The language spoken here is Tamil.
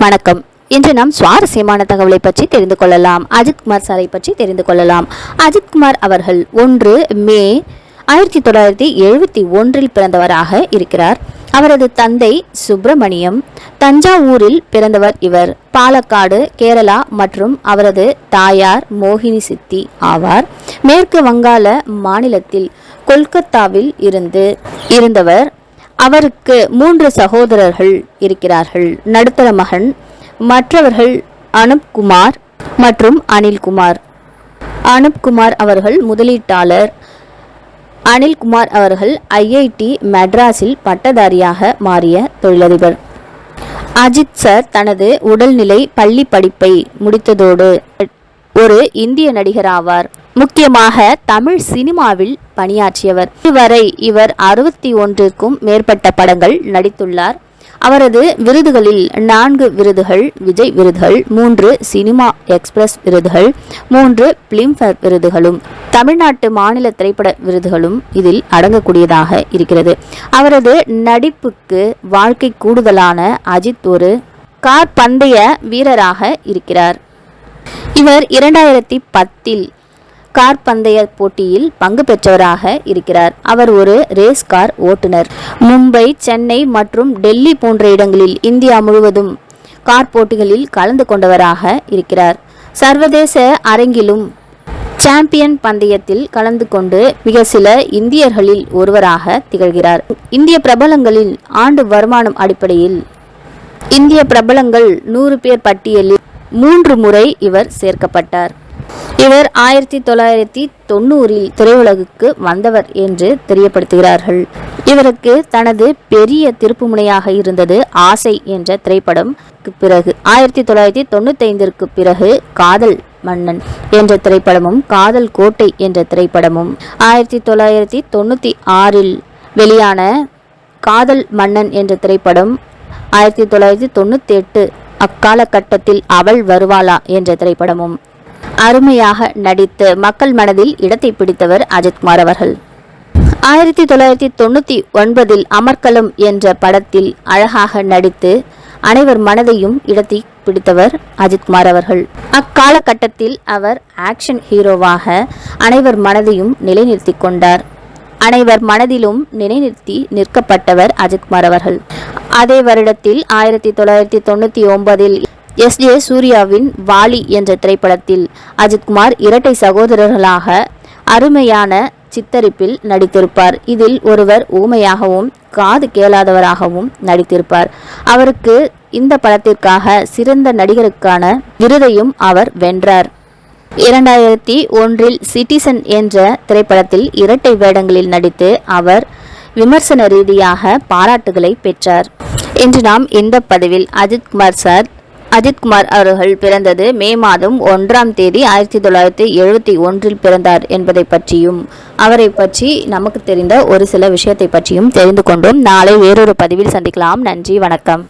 வணக்கம். இன்று நாம் சுவாரஸ்யமான தகவலை பற்றி தெரிந்து கொள்ளலாம். அஜித்குமார் சாரை பற்றி தெரிந்து கொள்ளலாம். அஜித்குமார் அவர்கள் 1 மே 1971 பிறந்தவராக இருக்கிறார். அவரது தந்தை சுப்பிரமணியம் தஞ்சாவூரில் பிறந்தவர். இவர் பாலக்காடு, கேரளா மற்றும் அவரது தாயார் மோகினி சித்தி ஆவார். மேற்கு வங்காள மாநிலத்தில் கொல்கத்தாவில் இருந்தவர். அவருக்கு 3 சகோதரர்கள் இருக்கிறார்கள். நடுத்தர மகன். மற்றவர்கள் அனுப்குமார் மற்றும் அனில்குமார். அனுப்குமார் அவர்கள் முதலீட்டாளர். அனில்குமார் அவர்கள் IIT மெட்ராஸில் பட்டதாரியாக மாறிய தொழிலதிபர். அஜித் சார் தனது உடல்நிலை பள்ளி படிப்பை முடித்ததோடு ஒரு இந்திய நடிகர் ஆவார். முக்கியமாக தமிழ் சினிமாவில் பணியாற்றியவர். இதுவரை இவர் 61க்கும் மேற்பட்ட படங்கள் நடித்துள்ளார். அவரது விருதுகளில் 4 விருதுகள் விஜய் விருதுகள், 3 சினிமா எக்ஸ்பிரஸ் விருதுகள், 3 பிலிம்பேர் விருதுகளும் தமிழ்நாட்டு மாநில திரைப்பட விருதுகளும் இதில் அடங்கக்கூடியதாக இருக்கிறது. அவரது நடிப்புக்கு வாழ்க்கை கூடுதலான அஜித் ஒரு கார் பந்தய வீரராக இருக்கிறார். இவர் 2010 கார் பந்தய போட்டியில் பங்கு பெற்றவராக இருக்கிறார். அவர் ஒரு ரேஸ் கார் ஓட்டுநர். மும்பை, சென்னை மற்றும் டெல்லி போன்ற இடங்களில் இந்தியா முழுவதும் கார் போட்டிகளில் கலந்து கொண்டவராக இருக்கிறார். சர்வதேச அரங்கிலும் சாம்பியன் பந்தயத்தில் கலந்து கொண்டு மிக சில இந்தியர்களில் ஒருவராக திகழ்கிறார். இந்திய பிரபலங்களில் ஆண்டு வருமானம் அடிப்படையில் இந்திய பிரபலங்கள் 100 பேர் பட்டியலில் 3 முறை இவர் சேர்க்கப்பட்டார். இவர் 1990 திரையுலகுக்கு வந்தவர் என்று தெரியப்படுத்துகிறார்கள். இவருக்கு தனது பெரிய திருப்புமுனையாக இருந்தது ஆசை என்ற திரைப்படம். பிறகு 1995 பிறகு காதல் மன்னன் என்ற திரைப்படமும், காதல் கோட்டை என்ற திரைப்படமும், 1996 வெளியான காதல் மன்னன் என்ற திரைப்படம், 1998 அக்காலகட்டத்தில் அவள் வருவாளா என்ற திரைப்படமும் அருமையாக நடித்து மக்கள் மனதில் இடத்தை பிடித்தவர் அஜித்குமார் அவர்கள். 1999 அமர்க்களம் என்ற படத்தில் அழகாக நடித்து அனைவர் மனதையும் இடத்தை பிடித்தவர் அஜித்குமார் அவர்கள். அக்காலகட்டத்தில் அவர் ஆக்ஷன் ஹீரோவாக அனைவர் மனதையும் நிலைநிறுத்தி கொண்டார். அனைவர் மனதிலும் நிலைநிறுத்தி நிற்கப்பட்டவர் அஜித்குமார் அவர்கள். அதே வருடத்தில் 1999 SJ சூர்யாவின் வாலி என்ற திரைப்படத்தில் அஜித்குமார் இரட்டை சகோதரர்களாக அருமையான சித்தரிப்பில் நடித்திருப்பார். இதில் ஒருவர் ஊமையாகவும் காது கேளாதவராகவும் நடித்திருப்பார். அவருக்கு இந்த படத்திற்காக சிறந்த நடிகருக்கான விருதையும் அவர் வென்றார். 2001 சிட்டிசன் என்ற திரைப்படத்தில் இரட்டை வேடங்களில் நடித்து அவர் விமர்சன ரீதியாக பாராட்டுகளை பெற்றார். இன்று நாம் இந்த பதிவில் அஜித்குமார் அவர்கள் பிறந்தது மே மாதம் 1ஆம் தேதி 1971 பிறந்தார் என்பதை பற்றியும், அவரை பற்றி நமக்கு தெரிந்த ஒரு சில விஷயத்தை பற்றியும் தெரிந்து கொண்டோம். நாளை வேறொரு பதிவில் சந்திக்கலாம். நன்றி, வணக்கம்.